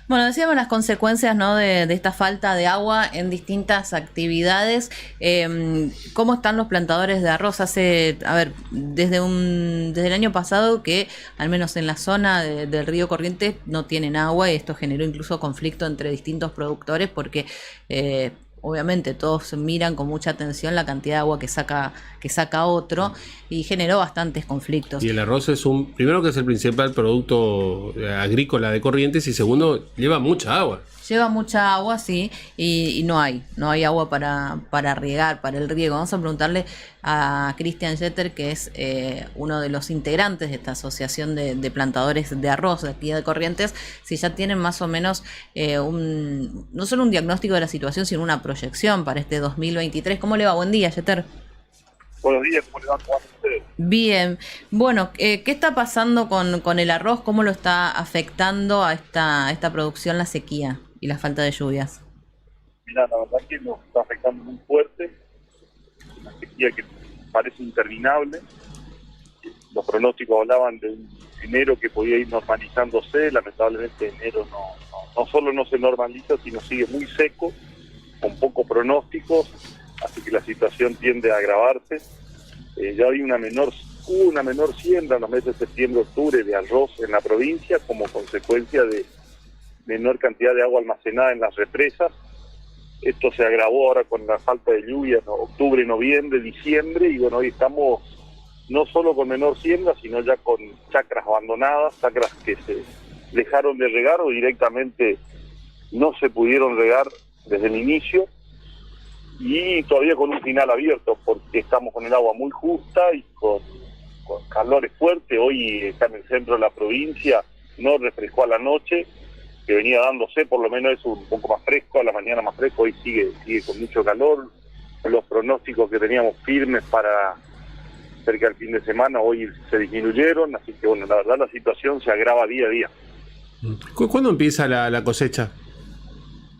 Bueno, decíamos las consecuencias, ¿no? de esta falta de agua en distintas actividades. ¿Cómo están los plantadores de arroz? A ver, desde el año pasado que, al menos en la zona del río Corrientes, no tienen agua y esto generó incluso conflicto entre distintos productores porque obviamente todos miran con mucha atención la cantidad de agua que saca otro y generó bastantes conflictos. Y el arroz es primero que es el principal producto agrícola de Corrientes y segundo, lleva mucha agua. Lleva mucha agua, sí, y no hay agua para regar, para el riego. Vamos a preguntarle a Cristian Jeter, que es uno de los integrantes de esta asociación de plantadores de arroz de aquí de Corrientes, si ya tienen más o menos no solo un diagnóstico de la situación, sino una proyección para este 2023. ¿Cómo le va? Buen día, Jeter. Buenos días, ¿cómo le va? ¿Cómo van ustedes? Bien, bueno, ¿qué está pasando con el arroz? ¿Cómo lo está afectando a esta producción la sequía y la falta de lluvias? Mira, la verdad que nos está afectando muy fuerte, una sequía que parece interminable. Los pronósticos hablaban de un enero que podía ir normalizándose, lamentablemente enero no solo no se normaliza, sino sigue muy seco, con pocos pronósticos, así que la situación tiende a agravarse. Ya hubo una menor siembra en los meses de septiembre-octubre de arroz en la provincia como consecuencia de menor cantidad de agua almacenada en las represas. Esto se agravó ahora con la falta de lluvia en octubre, noviembre, diciembre, y bueno, hoy estamos no solo con menor siembra, sino ya con chacras abandonadas, chacras que se dejaron de regar o directamente no se pudieron regar desde el inicio, y todavía con un final abierto, porque estamos con el agua muy justa y con calores fuertes. Hoy está en el centro de la provincia, no refrescó a la noche, que venía dándose, por lo menos es un poco más fresco, a la mañana más fresco, hoy sigue con mucho calor. Los pronósticos que teníamos firmes para cerca del fin de semana hoy se disminuyeron, así que bueno, la verdad la situación se agrava día a día. ¿Cuándo empieza la cosecha?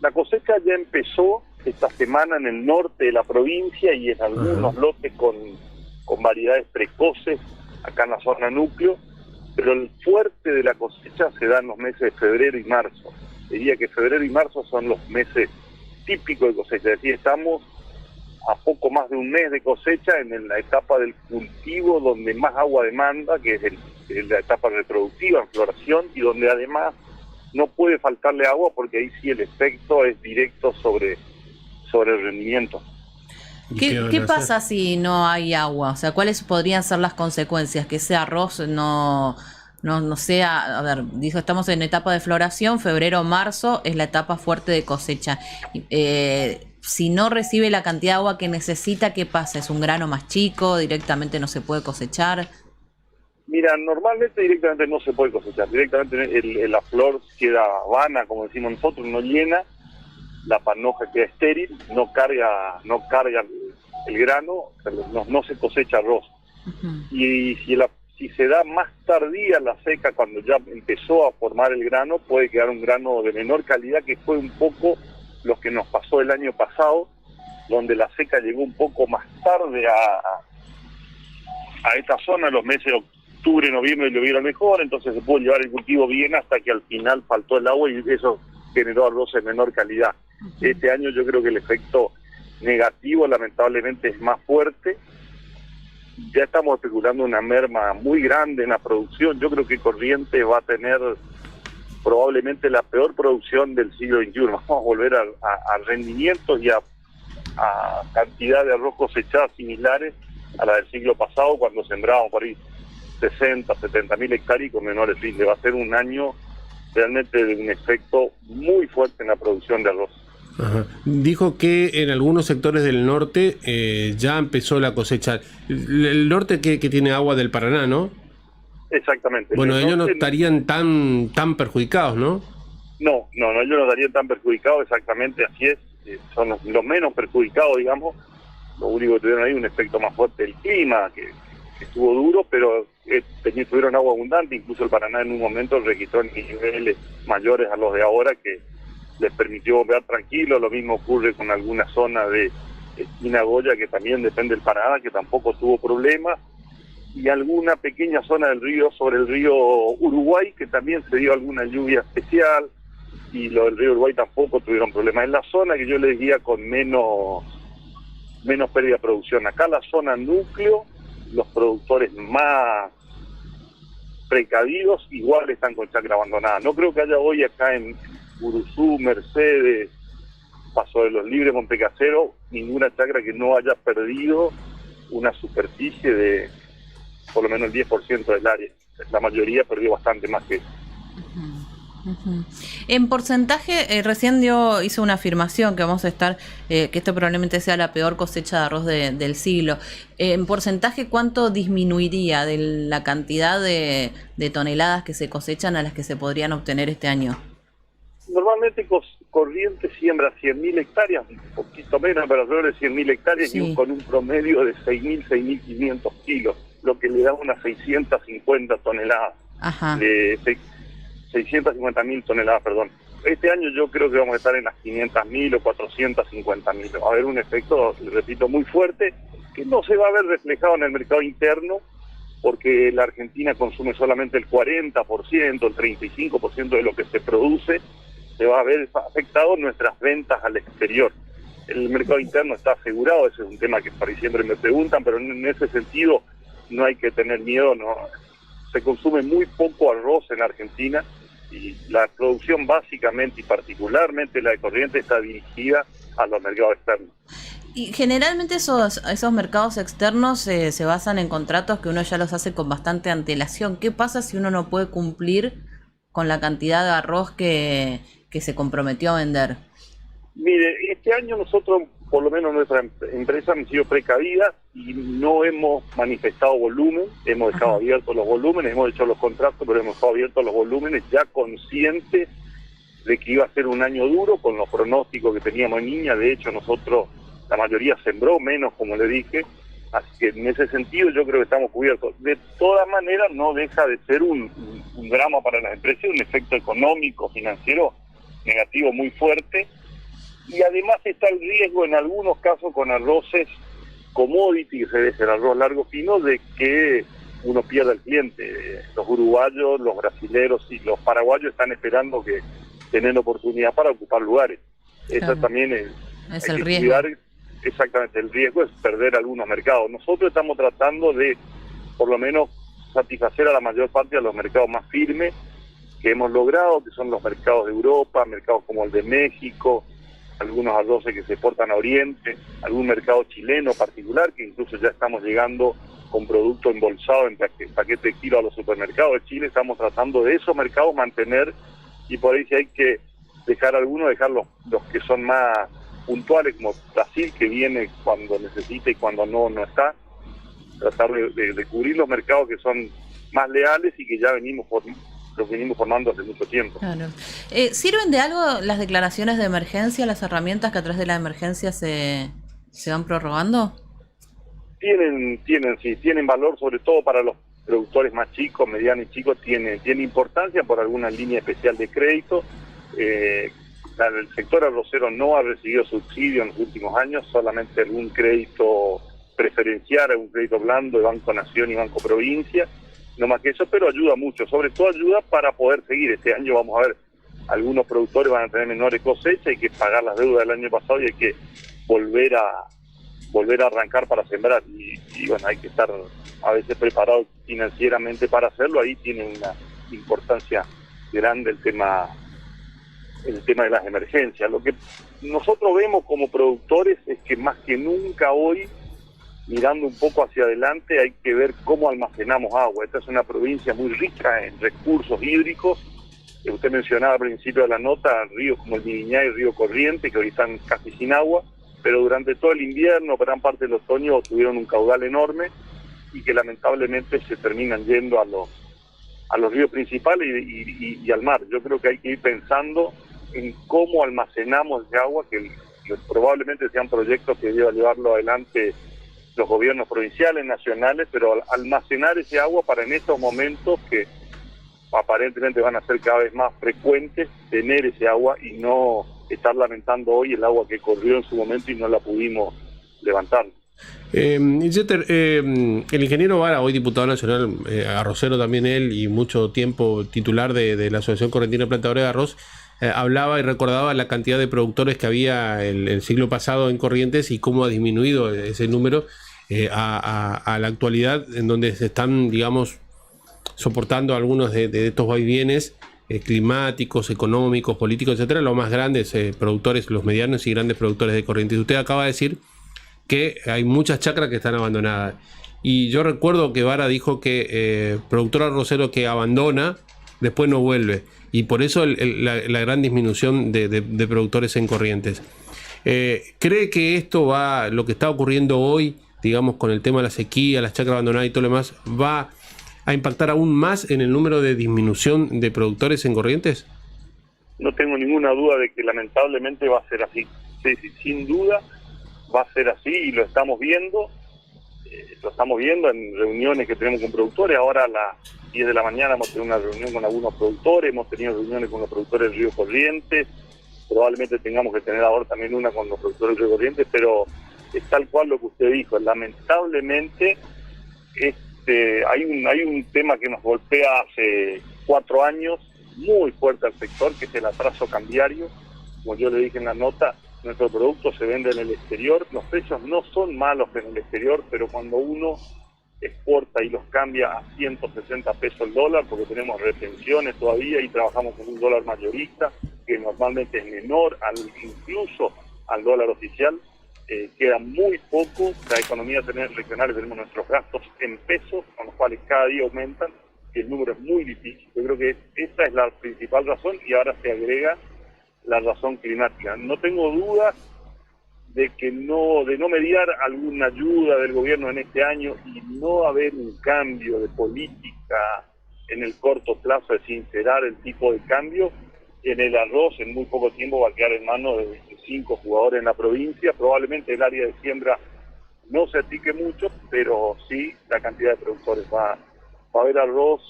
La cosecha ya empezó esta semana en el norte de la provincia y en algunos lotes con variedades precoces acá en la zona núcleo, pero el fuerte de la cosecha se da en los meses de febrero y marzo. Diría que febrero y marzo son los meses típicos de cosecha, es decir, estamos a poco más de un mes de cosecha en la etapa del cultivo donde más agua demanda, que es la etapa reproductiva, en floración, y donde además no puede faltarle agua porque ahí sí el efecto es directo sobre el rendimiento. ¿Qué pasa si no hay agua? O sea, ¿cuáles podrían ser las consecuencias? Que ese arroz no sea, a ver, dijo, estamos en etapa de floración, febrero, marzo es la etapa fuerte de cosecha. Si no recibe la cantidad de agua que necesita, ¿qué pasa? ¿Es un grano más chico? ¿Directamente no se puede cosechar? Mira, normalmente directamente no se puede cosechar, directamente la flor queda vana, como decimos nosotros, no llena, la panoja queda estéril, no carga el grano, no se cosecha arroz. Y si se da más tardía la seca, cuando ya empezó a formar el grano, puede quedar un grano de menor calidad, que fue un poco lo que nos pasó el año pasado, donde la seca llegó un poco más tarde a esta zona, los meses de octubre, noviembre llovieron mejor, entonces se pudo llevar el cultivo bien hasta que al final faltó el agua y eso generó arroz de menor calidad. Este año yo creo que el efecto negativo lamentablemente es más fuerte. Ya estamos especulando una merma muy grande en la producción. Yo creo que Corrientes va a tener probablemente la peor producción del siglo XXI. Vamos a volver a rendimientos y a cantidad de arroz cosechada similares a la del siglo pasado, cuando sembrábamos por ahí 60, 70 mil hectáreas con menores fines. Va a ser un año realmente de un efecto muy fuerte en la producción de arroz. Dijo que en algunos sectores del norte ya empezó la cosecha. El norte que tiene agua del Paraná, ¿no? Exactamente. Bueno, ellos no estarían tan perjudicados, ¿no? No, ellos no estarían tan perjudicados, exactamente, así es. Son los menos perjudicados, digamos. Lo único que tuvieron ahí un efecto más fuerte del clima, que estuvo duro, pero tuvieron agua abundante. Incluso el Paraná en un momento registró niveles mayores a los de ahora, que les permitió bombear tranquilo. Lo mismo ocurre con alguna zona de Esquina Goya, que también depende del Paraná, que tampoco tuvo problemas, y alguna pequeña zona del río, sobre el río Uruguay, que también se dio alguna lluvia especial. y los del río Uruguay tampoco tuvieron problemas. En la zona que yo les guía con menos pérdida de producción. Acá la zona núcleo, los productores más precavidos igual están con chacra abandonada. No creo que haya hoy acá en Uruzú, Mercedes, Paso de los Libres, Montecasero, ninguna chacra que no haya perdido una superficie de por lo menos el 10% del área. La mayoría perdió bastante más que eso. En porcentaje, recién hizo una afirmación que vamos a estar, que esto probablemente sea la peor cosecha de arroz del siglo. En porcentaje, ¿cuánto disminuiría de la cantidad de toneladas que se cosechan a las que se podrían obtener este año? Normalmente Corrientes siembra 100.000 hectáreas, un poquito menos, pero alrededor de 100.000 hectáreas, Sí. y con un promedio de 6.000, 6.500 kilos, lo que le da unas 650 toneladas. Ajá. 650.000 toneladas, perdón. Este año yo creo que vamos a estar en las 500.000 o 450.000. Va a haber un efecto, repito, muy fuerte, que no se va a ver reflejado en el mercado interno, porque la Argentina consume solamente el 40%, el 35% de lo que se produce. Se va a ver afectado nuestras ventas al exterior. El mercado interno está asegurado, ese es un tema que por ahí siempre me preguntan, pero en ese sentido no hay que tener miedo, no. Se consume muy poco arroz en Argentina y la producción básicamente y particularmente la de Corrientes está dirigida a los mercados externos. Y generalmente esos mercados externos se basan en contratos que uno ya los hace con bastante antelación. ¿Qué pasa si uno no puede cumplir con la cantidad de arroz que se comprometió a vender? Mire, este año nosotros, por lo menos nuestra empresa, han sido precavidas y no hemos manifestado volumen, hemos dejado abiertos los volúmenes, hemos hecho los contratos, pero hemos dejado abiertos los volúmenes ya conscientes de que iba a ser un año duro con los pronósticos que teníamos en línea. De hecho, nosotros, la mayoría sembró menos, como le dije, así que en ese sentido yo creo que estamos cubiertos. De todas maneras, no deja de ser un drama para las empresas, un efecto económico, financiero negativo muy fuerte. Y además está el riesgo en algunos casos con arroces commodity, que es el arroz largo fino, de que uno pierda el cliente. Los uruguayos, los brasileros y los paraguayos están esperando que tener oportunidad para ocupar lugares. Claro. Eso también es el riesgo. Exactamente, el riesgo es perder algunos mercados. Nosotros estamos tratando de, por lo menos, satisfacer a la mayor parte de los mercados más firmes que hemos logrado, que son los mercados de Europa, mercados como el de México, algunos arroces que se exportan a Oriente, algún mercado chileno particular, que incluso ya estamos llegando con producto embolsado en paquete de kilo a los supermercados de Chile. Estamos tratando de esos mercados mantener, y por ahí si hay que dejar algunos, dejar los que son más puntuales, como Brasil, que viene cuando necesita y cuando no está, tratar de cubrir los mercados que son más leales y que ya los venimos formando hace mucho tiempo. Claro. ¿Sirven de algo las declaraciones de emergencia, las herramientas que a través de la emergencia se van prorrogando? Tienen valor, sobre todo para los productores más chicos, medianos y chicos, tiene importancia por alguna línea especial de crédito. El sector arrocero no ha recibido subsidio en los últimos años, solamente algún crédito preferencial, algún crédito blando de Banco Nación y Banco Provincia, no más que eso, pero ayuda mucho, sobre todo ayuda para poder seguir. Este año vamos a ver, algunos productores van a tener menores cosechas, hay que pagar las deudas del año pasado y hay que volver a arrancar para sembrar, y bueno, hay que estar a veces preparado financieramente para hacerlo. Ahí tiene una importancia grande el tema de las emergencias. Lo que nosotros vemos como productores es que más que nunca hoy, mirando un poco hacia adelante, hay que ver cómo almacenamos agua. Esta es una provincia muy rica en recursos hídricos. Usted mencionaba al principio de la nota ríos como el Miriñá y el río Corriente, que hoy están casi sin agua, pero durante todo el invierno, gran parte del otoño, tuvieron un caudal enorme y que lamentablemente se terminan yendo a los ríos principales y al mar. Yo creo que hay que ir pensando en cómo almacenamos ese agua, que probablemente sean proyectos que deba llevarlo adelante los gobiernos provinciales, nacionales, pero almacenar ese agua para en estos momentos que aparentemente van a ser cada vez más frecuentes, tener ese agua y no estar lamentando hoy el agua que corrió en su momento y no la pudimos levantar. Jeter, el ingeniero Vara, hoy diputado nacional, arrocero también él, y mucho tiempo titular de la Asociación Correntina de Plantadores de Arroz, hablaba y recordaba la cantidad de productores que había el siglo pasado en Corrientes y cómo ha disminuido ese número a la actualidad, en donde se están, digamos, soportando algunos de estos vaivienes climáticos, económicos, políticos, etcétera, los más grandes productores, los medianos y grandes productores de Corrientes. Usted acaba de decir que hay muchas chacras que están abandonadas. Y yo recuerdo que Vara dijo que productor arrocero que abandona, después no vuelve. Y por eso la gran disminución de productores en Corrientes. ¿Cree que esto lo que está ocurriendo hoy, digamos, con el tema de la sequía, las chacras abandonadas y todo lo demás, va a impactar aún más en el número de disminución de productores en Corrientes? No tengo ninguna duda de que lamentablemente va a ser así. Sí, sin duda va a ser así y lo estamos viendo. Lo estamos viendo en reuniones que tenemos con productores. Ahora a las 10 de la mañana hemos tenido una reunión con algunos productores, hemos tenido reuniones con los productores del Río Corrientes, probablemente tengamos que tener ahora también una con los productores del Río Corrientes, pero es tal cual lo que usted dijo. Lamentablemente hay un tema que nos golpea hace 4 años muy fuerte al sector, que es el atraso cambiario. Como yo le dije en la nota, nuestro producto se vende en el exterior, los precios no son malos en el exterior, pero cuando uno exporta y los cambia a 160 pesos el dólar, porque tenemos retenciones todavía y trabajamos con un dólar mayorista, que normalmente es menor incluso al dólar oficial, queda muy poco. La economía regional tenemos nuestros gastos en pesos, con los cuales cada día aumentan, y el número es muy difícil. Yo creo que esa es la principal razón, y ahora se agrega la razón climática. No tengo dudas de no mediar alguna ayuda del gobierno en este año y no haber un cambio de política en el corto plazo, de sincerar el tipo de cambio. En el arroz, en muy poco tiempo va a quedar en manos de 25 jugadores en la provincia. Probablemente el área de siembra no se achique mucho, pero sí la cantidad de productores. Va a haber arroz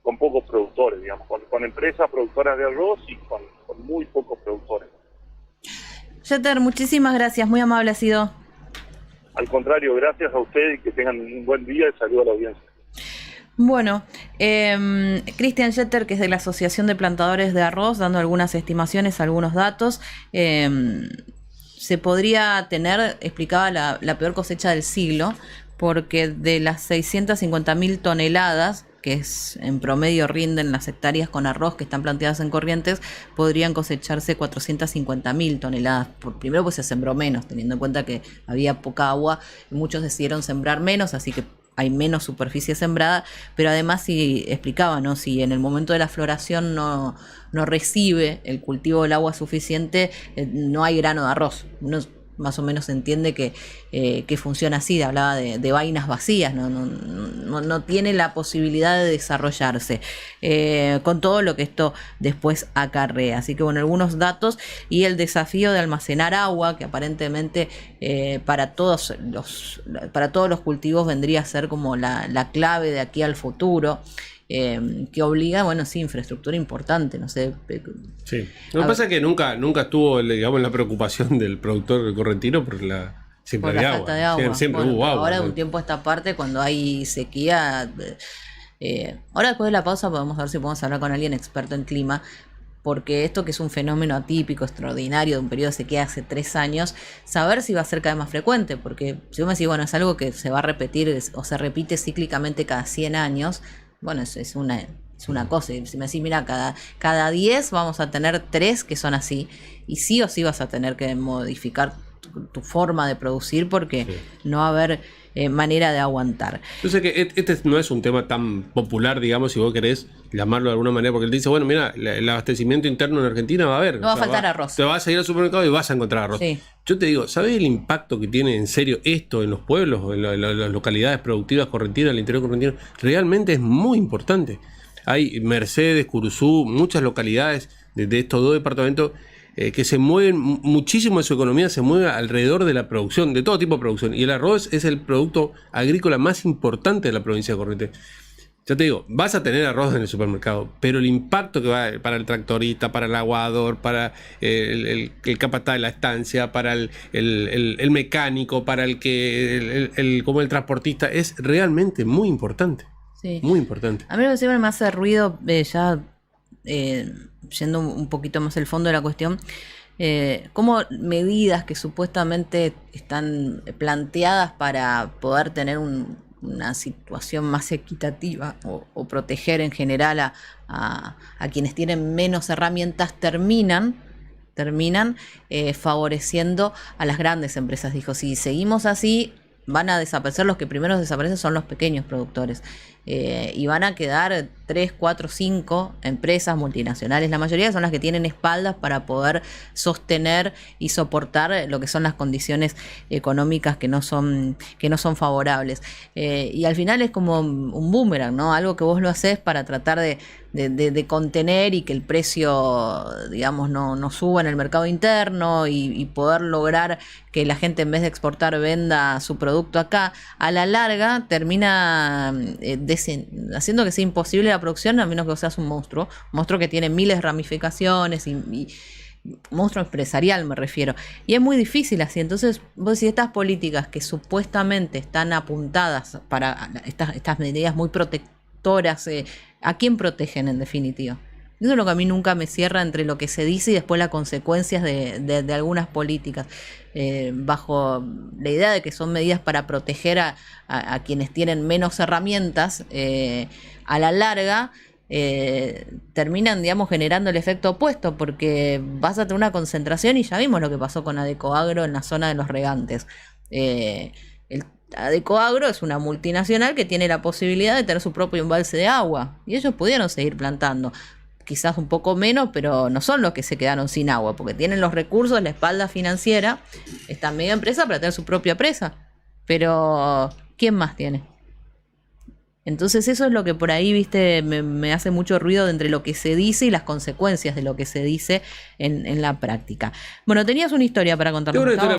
con pocos productores, digamos, con empresas productoras de arroz y con muy pocos productores. Jeter, muchísimas gracias, muy amable ha sido. Al contrario, gracias a ustedes y que tengan un buen día y saludo a la audiencia. Bueno, Cristian Jeter, que es de la Asociación de Plantadores de Arroz, dando algunas estimaciones, algunos datos. Se podría tener, explicaba, la peor cosecha del siglo, porque de las 650.000 toneladas, que es en promedio rinden las hectáreas con arroz que están planteadas en Corrientes, podrían cosecharse 450.000 toneladas. Primero pues se sembró menos, teniendo en cuenta que había poca agua, muchos decidieron sembrar menos, así que hay menos superficie sembrada, pero además si explicaba, ¿no? Si en el momento de la floración no recibe el cultivo del agua suficiente, no hay grano de arroz. Uno más o menos entiende que funciona así, hablaba de vainas vacías, no tiene la posibilidad de desarrollarse, con todo lo que esto después acarrea. Así que bueno, algunos datos y el desafío de almacenar agua, que aparentemente para todos los cultivos vendría a ser como la clave de aquí al futuro. Que obliga, bueno, sí, infraestructura importante, no sé. Sí. Lo que pasa es que nunca estuvo, digamos, la preocupación del productor correntino por la falta de agua. Siempre bueno, hubo agua. Ahora de un tiempo a esta parte, cuando hay sequía, ahora después de la pausa podemos ver si podemos hablar con alguien experto en clima, porque esto que es un fenómeno atípico, extraordinario, de un periodo de sequía hace 3 años, saber si va a ser cada vez más frecuente, porque si vos me decís, bueno, es algo que se va a repetir o se repite cíclicamente cada 100 años, bueno, es una cosa. Si me decís, mira, cada 10 vamos a tener 3 que son así, y sí o sí vas a tener que modificar tu forma de producir, porque no va a haber manera de aguantar. Yo sé que este no es un tema tan popular, digamos, si vos querés llamarlo de alguna manera, porque él dice, bueno, mira, el abastecimiento interno en Argentina va a haber. No va a faltar arroz. Te vas a ir al supermercado y vas a encontrar arroz. Sí. Yo te digo, ¿sabés el impacto que tiene en serio esto en los pueblos, en las localidades productivas correntinas, el interior correntino? Realmente es muy importante. Hay Mercedes, Curuzú, muchas localidades de estos 2 departamentos que se mueven, muchísimo de su economía se mueve alrededor de la producción, de todo tipo de producción. Y el arroz es el producto agrícola más importante de la provincia de Corrientes. Ya te digo, vas a tener arroz en el supermercado, pero el impacto que va para el tractorista, para el aguador, para el capataz de la estancia, para el mecánico, para como el transportista, es realmente muy importante. Sí. Muy importante. A mí lo que siempre me hace ruido, ya yendo un poquito más al fondo de la cuestión, cómo medidas que supuestamente están planteadas para poder tener una situación más equitativa o proteger en general a quienes tienen menos herramientas terminan favoreciendo a las grandes empresas. Dijo, si seguimos así, van a desaparecer, los que primero desaparecen son los pequeños productores. Y van a quedar 3, 4, 5 empresas multinacionales. La mayoría son las que tienen espaldas para poder sostener y soportar lo que son las condiciones económicas que no son favorables. Y al final es como un boomerang, ¿no? Algo que vos lo haces para tratar de contener y que el precio, digamos, no suba en el mercado interno y poder lograr que la gente, en vez de exportar, venda su producto acá. A la larga termina haciendo que sea imposible la producción, a menos que vos seas un monstruo que tiene miles de ramificaciones y monstruo empresarial, me refiero. Y es muy difícil así. Entonces, vos decís, estas políticas que supuestamente están apuntadas para estas medidas muy protectoras, ¿a quién protegen en definitiva? Eso es lo que a mí nunca me cierra entre lo que se dice y después las consecuencias de algunas políticas, bajo la idea de que son medidas para proteger a quienes tienen menos herramientas. A la larga terminan, digamos, generando el efecto opuesto, porque vas a tener una concentración, y ya vimos lo que pasó con Adecoagro en la zona de los regantes. Adecoagro es una multinacional que tiene la posibilidad de tener su propio embalse de agua, y ellos pudieron seguir plantando. Quizás un poco menos, pero no son los que se quedaron sin agua, porque tienen los recursos, la espalda financiera, esta media empresa, para tener su propia presa. Pero, ¿quién más tiene? Entonces eso es lo que por ahí, viste, me hace mucho ruido entre lo que se dice y las consecuencias de lo que se dice en la práctica. Bueno, tenías una historia para contarnos.